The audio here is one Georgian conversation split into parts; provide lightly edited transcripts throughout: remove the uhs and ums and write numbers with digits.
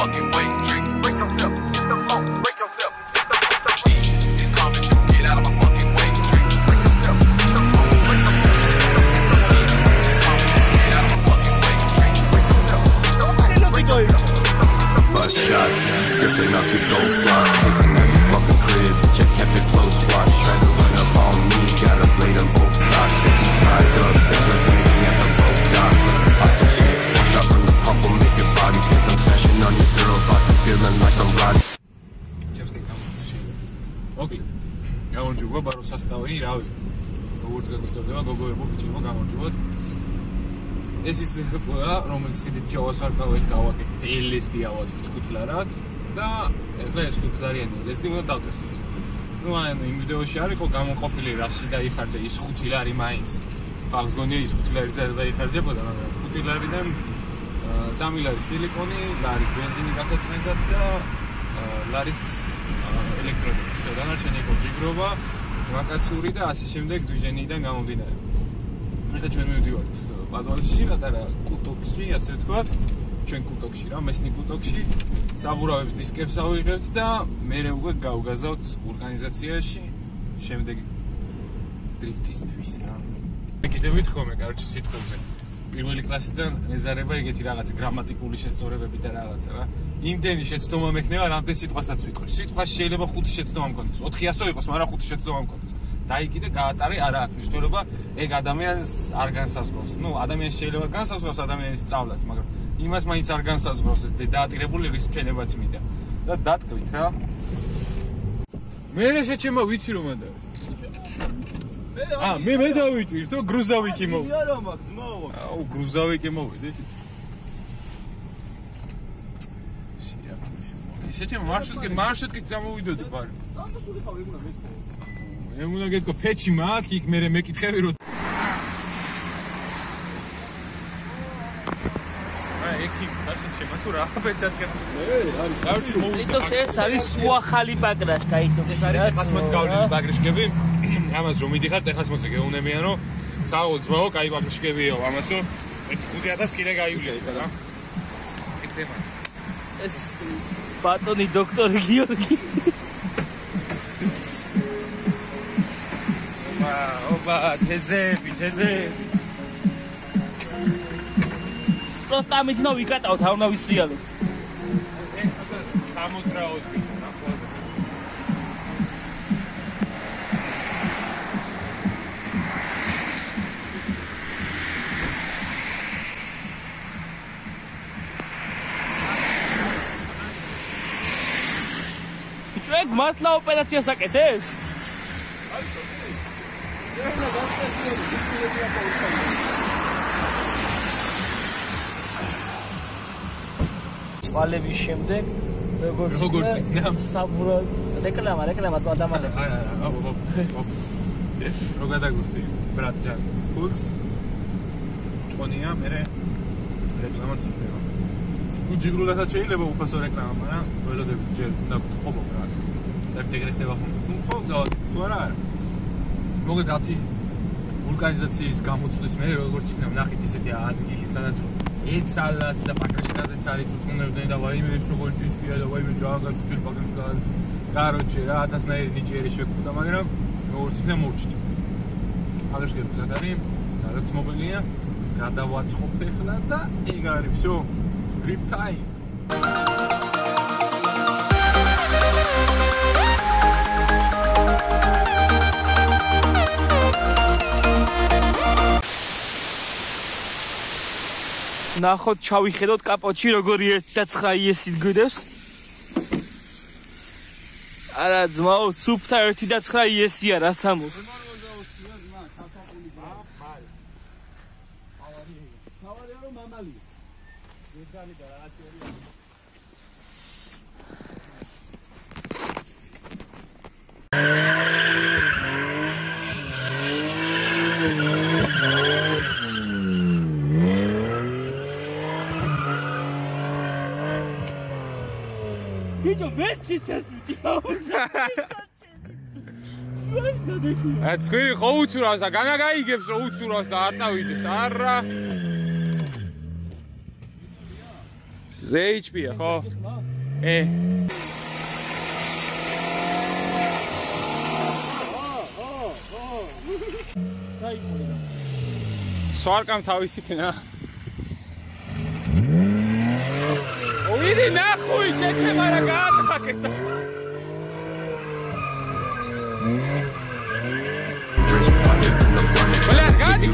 fucking way. Drink, break yourself, hit the floor, break yourself. These comments, get out of my fucking way. Drink, break yourself, hit the floor, break yourself. Get out of my fucking way. Drink, break yourself. Bust shots, dripping up to gold blocks, kissing every fucking crib. Check kept it close watch, tried to run up on me, got a blade on both socks. 55 up, centers waiting at the road docks. Hustle shit, wash up from the pump will make your body feel the passion on your girl, thoughts and feeling like I'm riding. მოკლედ, გამარჯობა ბარო სასტავი, რავი. როგორც გაგოსწორდება, გოგოებო, ბიჭებო, გამარჯობათ. ეს ის ყველა, რომელიც ხედით ჩავასარკავეთ, გავაკეთეთ LSD ავაწყეთ 5 ლარად და ეხლა ეს 5 ლარიანი LSD უნდა დავდესოთ. ნუ ანუ იმ ვიდეოში არ იყო გამოყოფილი რაში დაიხარჯა ის 5 ლარი მაინც. ხალხს გონია ის 5 ლარი დაიხარჯებოდა, მაგრამ 5 ლარიდან 3 ლარი სილიკონი, ლარის ბენზინი გასაწმენდად და ლარის ელექტროდები. დანარჩენი იყო ჯიგრობა, ძვაკაცური და ასე შემდეგ დვიჟენიდან გამომდინარე. ეხლა ჩვენ მივდივართ პადვალში, პატარა კუტოქში, ასე ვთქვათ, ჩვენ კუტოქში რა, მესნი კუტოქში, საბურავებს დისკებს ავიღებთ და მერე უკვე გავგაზავთ ვულკანიზაციაში, შემდეგ დრიფტისთვის რა. კიდევ ვითხოვე, კაროჩი სიტყვებზე. პირველი კლასიდან მეზარება ეგეთი რაღაცა გრამატიკული შესწორებები და რაღაცა რა. იმდენი შეცდომა მექნება, რამდენ სიტყვასაც ვიტყვი. სიტყვაში შეიძლება 5 შეცდომა მქონდეს, 400 იყოს, მაგრამ 5 შეცდომა მქონდეს. დაიკიდე, გაატარე, არა აქვს მნიშვნელობა, ეგ ადამიანს არ განსაზღვრავს. ნუ ადამიანს შეიძლება განსაზღვრავს ადამიანის სწავლას, მაგრამ იმას მაინც არ განსაზღვრავს ეს დაატირებული რის ჩვენებაც მინდა. და დატკვით რა. მე შეჩემა ვიცი რომ ადა. მე დავიტვირთო, გრუზავიკი მოვიდა. არა მაქვს, ძმაო. აუ, გრუზავიკი მოვიდა. შეჩემა მარშრუტკით წამოვიდოდი ბარი. წამოსულიყავ ეგ უნდა მეთქო. უნდა გეთქო ფეჩი მაქვს, იქ მე მეკითხები რომ ეკი დაშიჩება თუ რა ფეჩად გეთქო. არის, გავჩი მოვიდა. ეს არის სუახალი ბაგრაშ, გაიტო. ეს არის 15 გავლილი ბაგრიშკები. ამას რომ მიდიხართ, ეხას მოწე გეუნებიანო. საო ძმაო, კაი ბაგრიშკებიო, ამასო 5000 კიდე გაივლეს რა. ეკდემა. ეს ბატონი დოქტორი გიორგი. ოპა, თეზები. просто ამით ნო ვიკატავთ, არ უნდა ვისრიალო. ეს 60 ნახოზე. ჩვენ მართლა ოპერაციას აკეთებს? წვალების შემდეგ როგორც იქნა საბურავ რეკლამა ადამიანებს რო გადაგვრთი ბრატჯან ფულს ჭონია მე რეკლამაც იქნება ნუ ჯიგრულასაც შეიძლება უფასო რეკლამა მაგრამ ველოდებით ჯერ უნდა გთხოვო რა საერთოდ ხდება ხომ თუ ხო თუ არა მოგეთ 10 ვულკანიზაციის გამოცდის მე როგორც იქნება ნახეთ ისეთი ადგილი სადაც ეცალათ და პაკრეშკაზეც არის წუწუნებდნენ და ვაიმე ეს როგორი დისკია და ვაიმე ძალიან გაწუთილი პაკრეშკა კაროჩე რა 1000-ნაირი ნიჭიერი შეგვხვდა მაგრამ როგორც იქნება მოვჭით პაკრეშკები გზად არის რაღაც მობილია გადავაწყობთ ეხლა და ეგ არის всё grip time ნახოთ ჩავიხედოთ კაპოტში როგორი 1.9 იესით გვიდევს არა ძმაო სუფთა 1.9 იესია რა სამო Did you miss Jesus? ეს კი ყოუცურავს და განაგაიგებს რომ უცურავს და არ წავიდეს არა זה HP-ია, ხო? სვარკამ თავისი ფენა. ვიდი ნახუი შეჩემა რა გააკეთე. Бля, гади.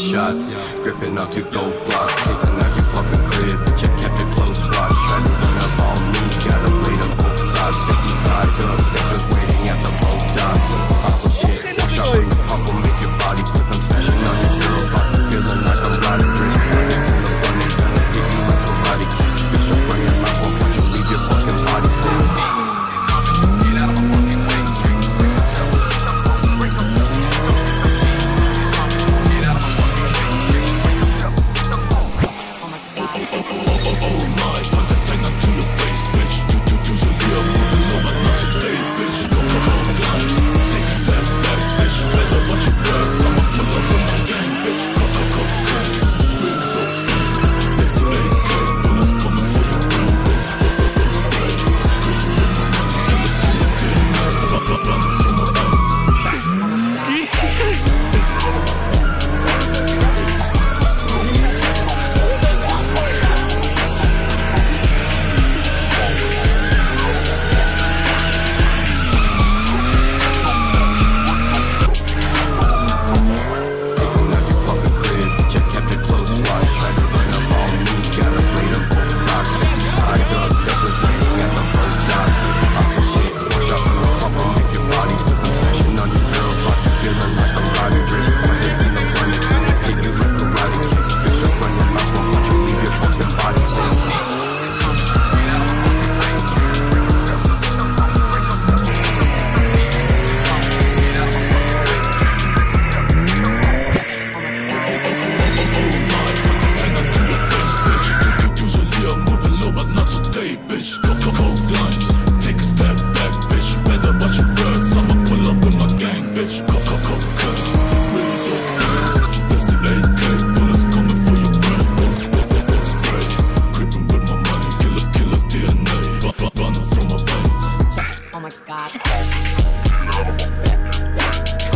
Shots, gripping onto gold blocks, casing every fucking crib, but you kept it close watch. Trying to run up on me, gotta blade on both sides. Sticky side up, sectors waiting at the road docks. Hustle shit, shot from the pump will make your body flip. I'm smashing on your girls, box and feeling like I'm riding bridge. Running from the running, gonna hit you like karate kicks. Bitch, don't run your mouth, won't you leave your fucking body sick. Get out of my fucking way.